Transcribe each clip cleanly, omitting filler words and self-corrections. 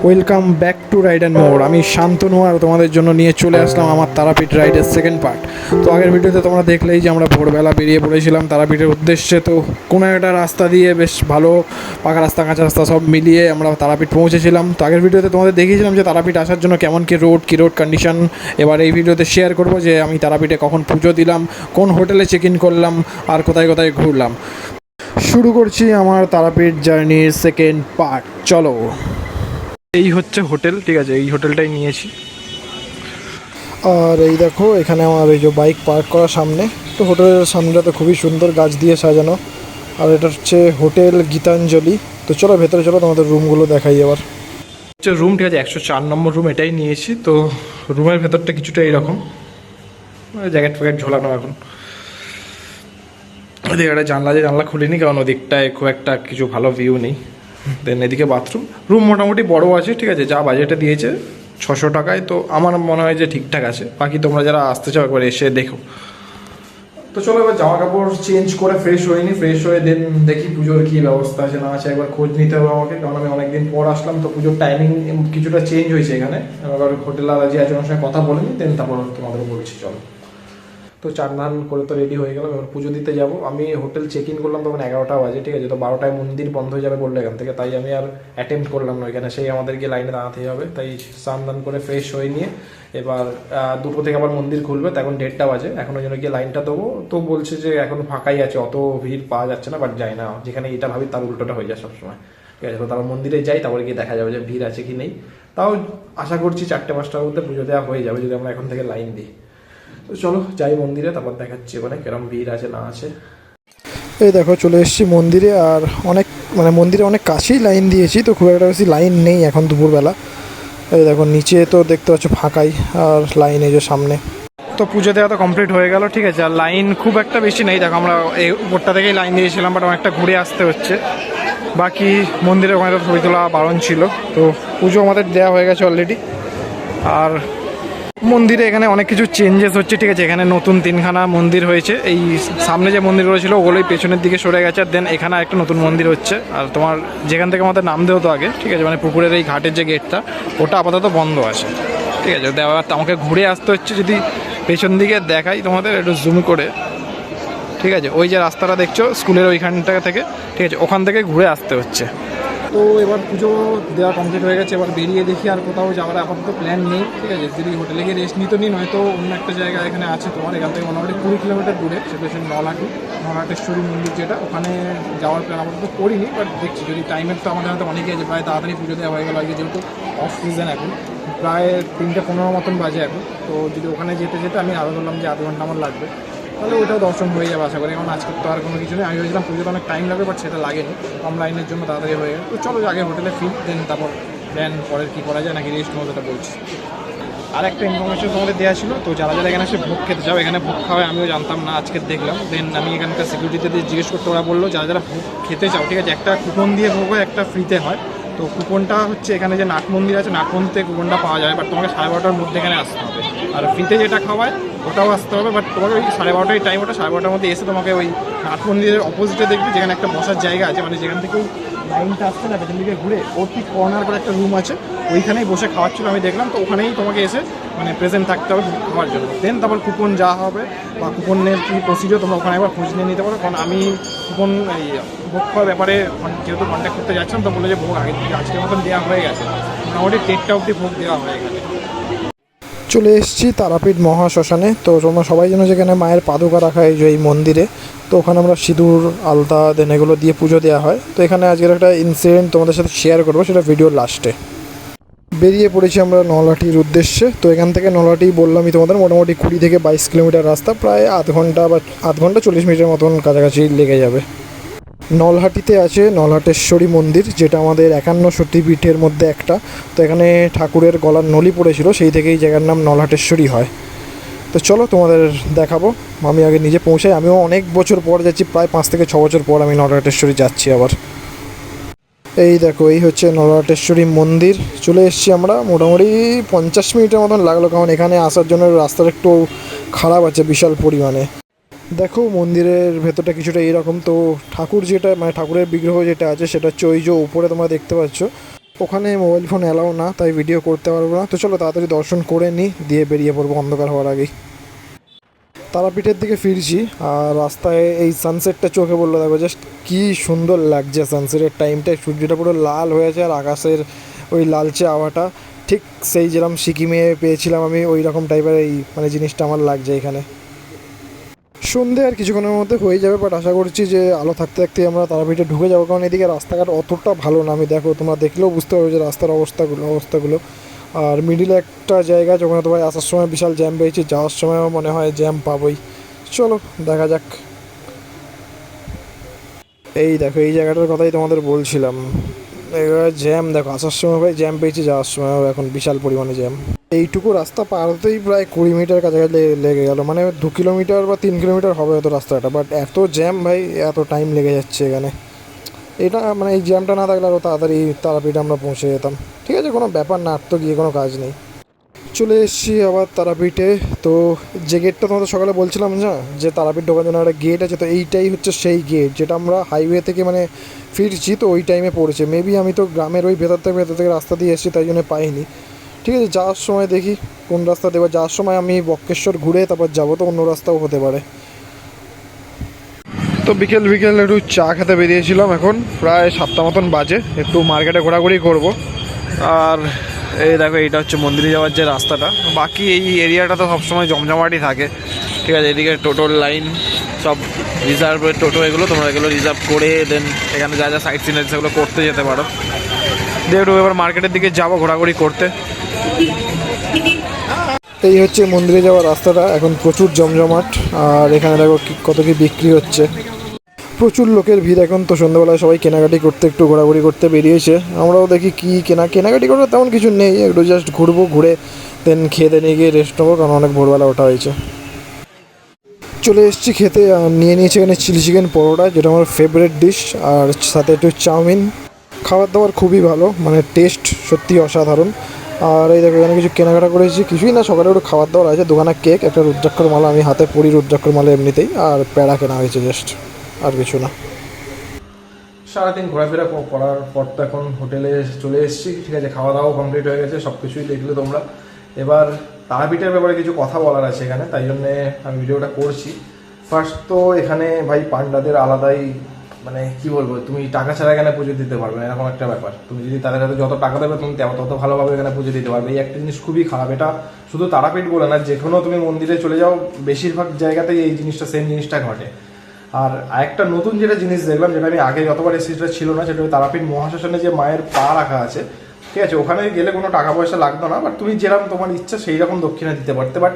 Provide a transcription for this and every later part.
Welcome back to ride and more. আমি শান্তনু আর তোমাদের জন্য নিয়ে চলে আসলাম আমার তারাপীঠ রাইডের সেকেন্ড পার্ট। তো আগের ভিডিওতে তোমরা দেখলেই যে আমরা ভোরবেলা বেরিয়ে পড়েছিলাম তারাপীঠের উদ্দেশ্যে। তো কোনো একটা রাস্তা দিয়ে বেশ ভালো পাকা রাস্তা কাঁচা রাস্তা সব মিলিয়ে আমরা তারাপীঠ পৌঁছেছিলাম। তো আগের ভিডিওতে তোমাদের দেখিয়েছিলাম যে তারাপীঠ আসার জন্য কেমন কী রোড কন্ডিশন। এবার এই ভিডিওতে শেয়ার করব যে আমি তারাপীঠে কখন পুজো দিলাম, কোন হোটেলে চেক ইন করলাম আর কোথায় কোথায় ঘুরলাম। শুরু করছি আমার তারাপীঠ জার্নির সেকেন্ড পার্ট, চলো। এই হচ্ছে হোটেল, ঠিক আছে, এই হোটেলটাই নিয়েছি। আর এই দেখো এখানে আমার এই যে বাইক পার্ক করার সামনে। তো হোটেলের সামনেটা তো খুবই সুন্দর গাছ দিয়ে সাজানো। আর এটা হচ্ছে হোটেল গীতাঞ্জলি। তো চলো ভেতরে চলো, তোমাদের রুমগুলো দেখাই এবার। হচ্ছে রুম, ঠিক আছে, 104 নম্বর রুম এটাই নিয়েছি। তো রুমের ভেতরটা কিছুটা এইরকম, জ্যাকেট ফ্যাকেট ঝোলানো। এখন ওদিকে একটা জানলা খুলিনি, কারণ ওদিকটায় খুব একটা কিছু ভালো ভিউ নেই। দেন এদিকে বাথরুম। রুম মোটামুটি বড় আছে, ঠিক আছে, যা বাজেটে দিয়েছে 600 টাকায়। তো আমার মনে হয় যে ঠিকঠাক আছে। বাকি তোমরা যারা আসতে চাও একবার এসে দেখো। তো চলো এবার জামা কাপড় চেঞ্জ করে ফ্রেশ হয়ে দেন দেখি পুজোর কী ব্যবস্থা আছে না আছে। একবার খোঁজ নিতে হবে আমাকে, কারণ আমি অনেকদিন পর আসলাম। তো পুজোর টাইমিং কিছুটা চেঞ্জ হয়েছে এখানে। এবার হোটেল আর যে আছে ওনার সঙ্গে কথা বলে নি, দেন তারপর তোমাদের বলছি। চলো। তো চান ধান করে তো রেডি হয়ে গেলাম, এবার পুজো দিতে যাব। আমি হোটেল চেক ইন করলাম তখন 11টা বাজে, ঠিক আছে। তো 12টায় মন্দির বন্ধ হয়ে যাবে বললো এখান থেকে, তাই আমি আর অ্যাটেম্প্ট করলাম না এখানে। সেই আমাদেরকে লাইনে দাঁড়াতেই হবে। তাই স্নান দান করে ফ্রেশ হয়ে নিয়ে এবার 2টো থেকে আবার মন্দির খুলবে। তো এখন 1:30 বাজে, এখন ওই জন্য গিয়ে লাইনটা দেবো। তো বলছে যে এখন ফাঁকাই আছে, অত ভিড় পাওয়া যাচ্ছে না। বাট যাই না, যেখানে এটা ভাবি তার উল্টোটা হয়ে যায় সবসময়, ঠিক আছে। তো তারপর মন্দিরে যাই, তারপরে গিয়ে দেখা যাবে যে ভিড় আছে কি নেই। তাও আশা করছি 4টে-5টার মধ্যে পুজো দেওয়া হয়ে যাবে যদি আমরা এখন থেকে লাইন দিই। তো চলো যাই মন্দিরে, তারপর দেখাচ্ছি ওখানে কিরম ভিড় আছে না আছে। এই দেখো চলে এসেছি মন্দিরে। আর মন্দিরে অনেক কাছেই লাইন দিয়েছি, তো খুব একটা বেশি লাইন নেই এখন দুপুরবেলা। এই দেখো নিচে তো দেখতে পাচ্ছ ফাঁকাই, আর লাইন এই যে সামনে। তো পুজো দেওয়া তো কমপ্লিট হয়ে গেল, ঠিক আছে। আর লাইন খুব একটা বেশি নেই, দেখো আমরা এই উপরটা থেকেই লাইন দিয়েছিলাম, বাট অনেকটা ঘুরে আসতে হচ্ছে। বাকি মন্দিরে ওখানে তো ছবি তোলা বারণ ছিল। তো পুজো আমাদের দেওয়া হয়ে গেছে অলরেডি। আর মন্দিরে এখানে অনেক কিছু চেঞ্জেস হচ্ছে, ঠিক আছে। এখানে নতুন 3খানা মন্দির হয়েছে। এই সামনে যে মন্দিরগুলো ছিল ওগুলোই পেছনের দিকে সরে গেছে। আর দেন এখানে একটা নতুন মন্দির হচ্ছে। আর তোমার যেখান থেকে আমাদের নামতে হতো আগে, ঠিক আছে, মানে পুকুরের এই ঘাটের যে গেটটা, ওটা আপাতত বন্ধ আছে, ঠিক আছে। দেওয়ার আমাকে ঘুরে আসতে হচ্ছে। যদি পেছন দিকে দেখাই তোমাদের একটু জুম করে, ঠিক আছে, ওই যে রাস্তাটা দেখছো স্কুলের ওইখানটা থেকে, ঠিক আছে, ওখান থেকে ঘুরে আসতে হচ্ছে। তো এবার পুজো দেওয়া কমপ্লিট হয়ে গেছে। এবার বেরিয়ে দেখি, আর কোথাও যাওয়ার আপাতত প্ল্যান নেই, ঠিক আছে। যদি হোটেলে গিয়ে রেস্ট নিতে নিই, নয়তো অন্য একটা জায়গা এখানে আছে তোমার, এখান থেকে মোটামুটি 20 কিলোমিটার দূরে, সেটা হচ্ছে নলহাটেশ্বরী মন্দির, যেটা ওখানে যাওয়ার প্ল্যান আপাতত করিনি। বাট দেখছি যদি টাইমের, তো আমাদের হয়তো অনেকেই আছে, প্রায় তাড়াতাড়ি পুজো দেওয়া হয়ে গেল আজকে, যেহেতু অফ সিজন এখন প্রায় 3:15 মতন বাজে এখন। তো যদি ওখানে যেতে যেতে আমি আরও বললাম যে আধ ঘন্টা আমার লাগবে, তাহলে ওইটাও দর্শন হয়ে যাবে আশা করি। এখন আজকে তো আর কোনো কিছু নেই। আমি ভেবেছিলাম পুজোতে অনেক টাইম লাগবে, বাট সেটা লাগেনি, কম লাইনের জন্য তাড়াতাড়ি হয়ে গেল। তো চলো আগে হোটেলে ফিট, দেন তারপর প্ল্যান পরের কী করা যায়, নাকি রেস্ট নেবো সেটা বলছি। আর একটা ইনফরমেশন তোমাদের দেওয়া ছিল, তো যারা যারা এখানে এসে ভোগ খেতে যাও, এখানে ভোগ খাওয়ায় আমিও জানতাম না, আজকে দেখলাম। দেন আমি এখানকার সিকিউরিটিতে জিজ্ঞেস করতে, ওরা বললো যারা যারা ভোগ খেতে চাও, ঠিক আছে, একটা কুপন দিয়ে ভোগ হয়, একটা ফ্রিতে হয়। তো কুপনটা হচ্ছে এখানে যে নাট মন্দির আছে, নাট মন্দিরে কুপনটা পাওয়া যায়, বাট তোমাকে 12:30টার মধ্যে এখানে আসতে হবে। আর ফ্রিতে যেটা খাওয়ায় ওটাও আসতে হবে, বাট তোমাকে ওই 12:30টাই টাইম, ওটা 12:30টার মধ্যে এসে তোমাকে ওই নাট মন্দিরের অপোজিটে দেখবে, যেখানে একটা বসার জায়গা আছে, মানে যেখান থেকে লাইনটা আসছে না পেছন দিকে ঘুরে, ওর ঠিক কর্নার করে একটা রুম আছে, ওইখানেই বসে খাওয়াচ্ছিল আমি দেখলাম। তো ওখানেই তোমাকে এসে মানে প্রেজেন্ট থাকতে হবে খাওয়ার জন্য। দেন তারপর কুপন যা হবে বা কুপনের কী প্রসিডিওর তোমরা ওখানে একবার খোঁজ নিয়ে নিতে পারো। কারণ আমি কুপন এই ভোগ খাওয়ার ব্যাপারে যেহেতু কন্ট্যাক্ট করতে যাচ্ছিলাম, তো বলে যে ভোগ আজকের মতন দেওয়া হয়ে গেছে, মোটামুটি 1:30টা অবধি ভোগ দেওয়া হয়ে গেছে। চলে এসেছি তারাপীঠ মহাশ্মশানে। তো তোমরা সবাই জানো যেখানে মায়ের পাদুকা রাখা এই যে এই মন্দিরে, তো ওখানে আমরা সিঁদুর আলতা দেন এগুলো দিয়ে পুজো দেওয়া হয়। তো এখানে আজকের একটা ইনসিডেন্ট তোমাদের সাথে শেয়ার করবো, সেটা ভিডিওর লাস্টে। বেরিয়ে পড়েছি আমরা নলহাটির উদ্দেশ্যে। তো এখান থেকে নলহাটি বললামই তোমাদের মোটামুটি 20 থেকে 22 কিলোমিটার রাস্তা, প্রায় আধ ঘন্টা 40 মিনিটের মতন কাছাকাছি লেগে যাবে। নলহাটিতে আছে নলহাটেশ্বরী মন্দির, যেটা আমাদের 51 সতীপীঠের মধ্যে একটা। তো এখানে ঠাকুরের গলার নলি পড়েছিল, সেই থেকেই জায়গার নাম নলহাটেশ্বরী হয়। তো চলো তোমাদের দেখাবো। আমি আগে নিজে পৌঁছাই, আমিও অনেক বছর পর যাচ্ছি, প্রায় 5 থেকে 6 বছর পর আমি নলহাটেশ্বরী যাচ্ছি আবার। এই দেখো এই হচ্ছে নলহাটেশ্বরী মন্দির। চলে এসেছি আমরা, মোটামুটি 50 মিনিটের মতন লাগলো, কারণ এখানে আসার জন্য রাস্তাটা একটু খারাপ আছে বিশাল পরিমাণে। দেখো মন্দিরের ভেতরটা কিছুটা এইরকম। তো ঠাকুর যেটা ঠাকুরের বিগ্রহ যেটা আছে সেটা হচ্ছে ওই যে উপরে তোমরা দেখতে পাচ্ছ, ওখানে মোবাইল ফোন অ্যালাউ না, তাই ভিডিও করতে পারবো না। তো চলো তাড়াতাড়ি দর্শন করে নিই, দিয়ে বেরিয়ে পড়বো অন্ধকার হওয়ার আগেই। তারাপীঠের দিকে ফিরছি, আর রাস্তায় এই সানসেটটা চোখে পড়লো। দেখো জাস্ট কী সুন্দর লাগছে সানসেটের টাইমটায়, সূর্যটা পুরো লাল হয়েছে আর আকাশের ওই লালচে আভাটা ঠিক সেই যেরকম সিকিমে পেয়েছিলাম আমি, ওই রকম টাইপের এই মানে জিনিসটা আমার লাগছে এখানে। সন্ধে আর কিছুক্ষণের মধ্যে হয়ে যাবে, বাট আশা করছি যে আলো থাকতে থাকতে আমরা তারাপীঠে ঢুকে যাবো, কারণ এদিকে রাস্তাঘাট অতটা ভালো না। আমি দেখো, তোমরা দেখলেও বুঝতে পারবে যে রাস্তার অবস্থাগুলো। আর মিডিলে একটা জায়গা যখন তো ভাই আসার সময় বিশাল জ্যাম পেয়েছি, যাওয়ার সময়ও মনে হয় জ্যাম পাবোই। চলো দেখা যাক। এই দেখো, এই জায়গাটার কথাই তোমাদের বলছিলাম, এবার জ্যাম দেখো, আসার সময় ভাই জ্যাম পেয়েছি, যাওয়ার সময়ও এখন বিশাল পরিমাণে জ্যাম। এইটুকু রাস্তা পার হতেই প্রায় 20 মিটার কাছাকাছি লেগে গেল, মানে 2 কিলোমিটার বা 3 কিলোমিটার হবে হয়তো রাস্তাটা, বাট এত জ্যাম ভাই, এত টাইম লেগে যাচ্ছে এখানে। এটা মানে এই জ্যামটা না থাকলে আরও তাড়াতাড়ি তারাপীঠে আমরা পৌঁছে যেতাম। ঠিক আছে, কোনো ব্যাপার না, আর তো গিয়ে কোনো কাজ নেই। চলে এসেছি আবার তারাপীঠে। তো যে গেটটা তোমাদের সকালে বলছিলাম না, যে তারাপীঠ ঢোকার জন্য একটা গেট আছে, তো এইটাই হচ্ছে সেই গেট যেটা আমরা হাইওয়ে থেকে মানে ফিরছি, তো ওই টাইমে পড়েছে। মেবি আমি তো গ্রামের ওই ভেতর থেকে রাস্তা দিয়ে এসেছি, তাই জন্য পাইনি। ঠিক আছে, যাওয়ার সময় দেখি কোন রাস্তা দেবো। যাওয়ার সময় আমি বক্রেশ্বর ঘুরে তারপর যাবো, তো অন্য রাস্তাও হতে পারে। তো বিকেল বিকেল একটু চা খেতে বেরিয়েছিলাম, এখন প্রায় 7টা মতন বাজে, একটু মার্কেটে ঘোরাঘুরি করব। আর এই দেখো, এইটা হচ্ছে মন্দিরে যাওয়ার যে রাস্তাটা। বাকি এই এরিয়াটা তো সবসময় জমজমাটি থাকে, ঠিক আছে। এদিকে টোটোর লাইন, সব রিজার্ভের টোটো, এগুলো তোমরা এগুলো রিজার্ভ করে দেন এখানে যা যা সাইট সিন আছে সেগুলো করতে যেতে পারো। দিয়ে একটু এবার মার্কেটের দিকে যাবো ঘোরাঘুরি করতে। এই হচ্ছে মন্দিরে যাওয়ার রাস্তাটা, এখন প্রচুর জমজমাট। আর এখানে দেখো কত কি বিক্রি হচ্ছে, প্রচুর লোকের ভিড় এখন। তো সন্ধ্যাবেলায় সবাই কেনাকাটি করতে একটু ঘোরাঘুরি করতে বেরিয়েছে, আমরাও দেখি কি কেনাকাটি করার তেমন কিছু নেই, একটু জাস্ট ঘুরবো, ঘুরে দেন খেতে নিয়ে গিয়ে রেস্ট নেবো, কারণ অনেক ভোরবেলা ওঠা হয়েছে। চলে এসেছি খেতে, নিয়ে নিয়েছি এখানে চিলি চিকেন পরোটা, যেটা আমার ফেভারিট ডিশ, আর সাথে একটু চাউমিন। খাবার দাবার খুবই ভালো, মানে টেস্ট সত্যি অসাধারণ। আর এই দেখো, এখানে কিছু কেনাকাটা করেছি, কিছুই না, সকালে একটু খাবার দাবার আছে, দোকানে কেক, একটা রুদ্রাক্ষর মালা, আমি হাতে পরি রুদ্রাক্ষর মালা এমনিতেই, আর প্যাড়া কেনা হয়েছে জাস্ট, আর কিছু না। সারাদিন ঘোরাফেরা করার পর তো এখন হোটেলে চলে এসেছি, ঠিক আছে। খাওয়া দাওয়া কমপ্লিট হয়ে গেছে, সব কিছুই দেখলে তোমরা। এবার তারাপীঠের ব্যাপারে কিছু কথা বলার আছে এখানে, তাই জন্যে আমি ভিডিওটা করছি। ফার্স্ট তো এখানে ভাই পান্ডাদের আলাদাই, মানে কি বলবো, তুমি টাকা ছাড়া এখানে পুজো দিতে পারবে না, এরকম একটা ব্যাপার। তুমি যদি তাদের কাছে যত টাকা দেবে তুমি তত ভালোভাবে এখানে পুজো দিতে পারবে। এই একটা জিনিস খুবই খারাপ। এটা শুধু তারাপীঠ বলে না, যে কোনো তুমি মন্দিরে চলে যাও, বেশিরভাগ জায়গাতেই এই জিনিসটা, সেম জিনিসটা ঘটে। আর আরেকটা নতুন যেটা জিনিস দেখলাম, যেটা আমি আগে যতবার এসে সেটা ছিল না, সেটা তারাপীঠ মহাশ্মশানে যে মায়ের পা রাখা আছে, ঠিক আছে, ওখানে গেলে কোনো টাকা পয়সা লাগতো না, বাট তুমি যেরকম তোমার ইচ্ছা সেই রকম দক্ষিণা দিতে পারতে। বাট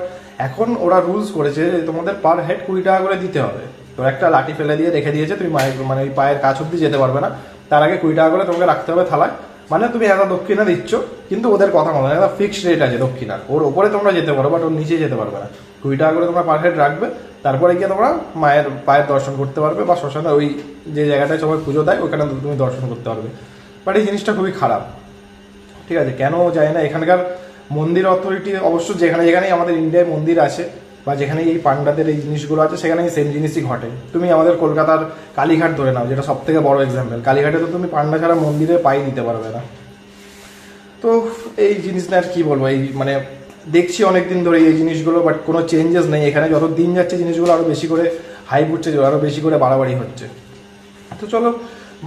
এখন ওরা রুলস করেছে যে তোমাদের পার হেড 20 টাকা করে দিতে হবে। তো একটা লাঠি ফেলে দিয়ে রেখে দিয়েছে, তুমি মায়ের মানে ওই পায়ের কাছ অব্দি যেতে পারবে না, তার আগে 20 টাকা করে তোমাকে রাখতে হবে থালায়। মানে তুমি একটা দক্ষিণা দিচ্ছ, কিন্তু ওদের কথা মতো একটা ফিক্সড রেট আছে দক্ষিণার, ওর ওপরে তোমরা যেতে পারো, বাট ওর নিচে যেতে পারবে না। 20 টাকা করে তোমরা পার হেড রাখবে, তারপরে গিয়ে তোমরা মায়ের পায়ের দর্শন করতে পারবে, বা শ্মশানে ওই যে জায়গাটায় সবাই পুজো দেয় ওখানে তুমি দর্শন করতে পারবে। বাট এই জিনিসটা খুবই খারাপ, ঠিক আছে। কেন যায় না এখানকার মন্দির অথরিটি, অবশ্য যেখানে যেখানেই আমাদের ইন্ডিয়ায় মন্দির আছে বা যেখানে এই পান্ডাদের এই জিনিসগুলো আছে, সেখানে সেম জিনিসই ঘটে। তুমি আমাদের কলকাতার কালীঘাট ধরে নাও, যেটা সব থেকে বড় এক্সাম্পল। কালীঘাটে তো তুমি পান্ডা ছাড়া মন্দিরে পাই দিতে পারবে না। তো এই জিনিসটা আর কি বলবো, এই মানে দেখছি অনেকদিন ধরে এই জিনিসগুলো, বাট কোনো চেঞ্জেস নেই এখানে। যত দিন যাচ্ছে জিনিসগুলো আরও বেশি করে হাইপ উঠছে, আরও বেশি করে বাড়াবাড়ি হচ্ছে। তো চলো,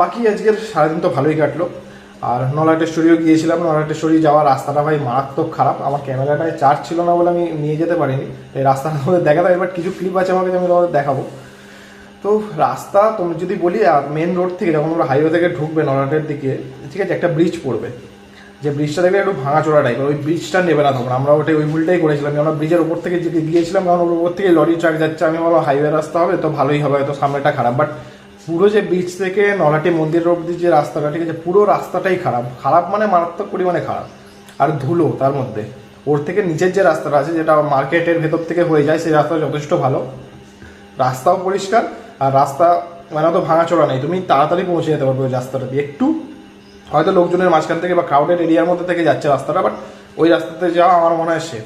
বাকি আজকের সারাদিন তো ভালোই কাটলো। আর নলাটেশ্বরীও গিয়েছিলাম, নলাটেশ্বরী যাওয়ার রাস্তাটা ভাই মারাত্মক খারাপ। আমার ক্যামেরাটায় চার্জ ছিল না বলে আমি নিয়ে যেতে পারিনি, এই রাস্তাটা তোমাদের দেখাতে। এবার কিছু ক্লিপ আছে আমাকে, আমি তোমাদের দেখাবো। তো রাস্তা তুমি যদি বলি, মেন রোড থেকে যখন আমরা হাইওয়ে থেকে ঢুকবে নলাটের দিকে, ঠিক আছে, একটা ব্রিজ পড়বে, যে ব্রিজটা দেখবে একটু ভাঙাচোরা টাইপের, ওই ব্রিজটা নেবে না তোমরা। আমরা ওটাই ওই ভুলটাই করেছিলাম, আমরা ব্রিজের উপর থেকে গিয়েছিলাম, কারণ ওর উপর থেকে লরি ট্রাক যাচ্ছে, আমি বলো হাইওয়ে রাস্তা হবে তো ভালোই হবে, হয়তো সামনেটা খারাপ। বাট পুরো যে ব্রিজ থেকে নলাটি মন্দির অব্দি যে রাস্তাটা, ঠিক আছে, পুরো রাস্তাটাই খারাপ। খারাপ মানে মারাত্মক পরিমাণে খারাপ, আর ধুলো তার মধ্যে। ওর থেকে নিচের যে রাস্তাটা আছে, যেটা মার্কেটের ভেতর থেকে হয়ে যায়, সেই রাস্তা যথেষ্ট ভালো, রাস্তাও পরিষ্কার। আর রাস্তা মানে অত ভাঙাচোরা নেই, তুমি তাড়াতাড়ি পৌঁছে যেতে পারবে ওই রাস্তাটা দিয়ে। একটু হয়তো লোকজনের মাঝখান থেকে বা ক্রাউডেড এরিয়ার মধ্যে থেকে যাচ্ছে রাস্তাটা, বাট ওই রাস্তাতে যাওয়া আমার মনে হয় সেফ,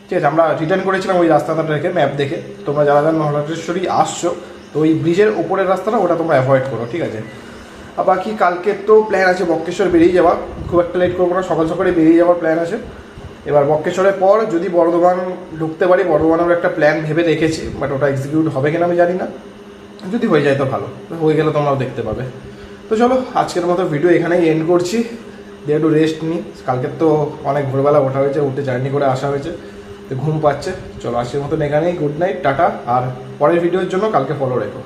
ঠিক আছে। আমরা রিটার্ন করেছিলাম ওই রাস্তাটা রেখে, ম্যাপ দেখে। তোমরা যারা যারা নলাটেশ্বরী আসছো, তো ওই ব্রিজের ওপরের রাস্তাটা ওটা তোমরা অ্যাভয়েড করো, ঠিক আছে। আর বাকি কালকে তো প্ল্যান আছে বক্রেশ্বর বেরিয়ে যাওয়া, খুব একটা লেট করবো না, সকাল সকালে বেরিয়ে যাওয়ার প্ল্যান আছে। এবার বক্রেশ্বরের পর যদি বর্ধমান ঢুকতে পারি, বর্ধমানের একটা প্ল্যান ভেবে রেখেছি, বাট ওটা এক্সিকিউট হবে কিনা আমি জানি না, যদি হয়ে যায় তো ভালো, হয়ে গেলে তোমরাও দেখতে পাবে। তো চলো আজকের মতো ভিডিও এখানেই এন্ড করছি, দিয়ে একটু রেস্ট নিই, কালকে তো অনেক ভোরবেলা ওঠা হয়েছে, উঠে জার্নি করে আসা হয়েছে, তো ঘুম পাচ্ছে। চলো আজকের মতন এখানেই, গুড নাইট, টাটা। আর পরের ভিডিওর জন্য কালকে ফলো রেখো।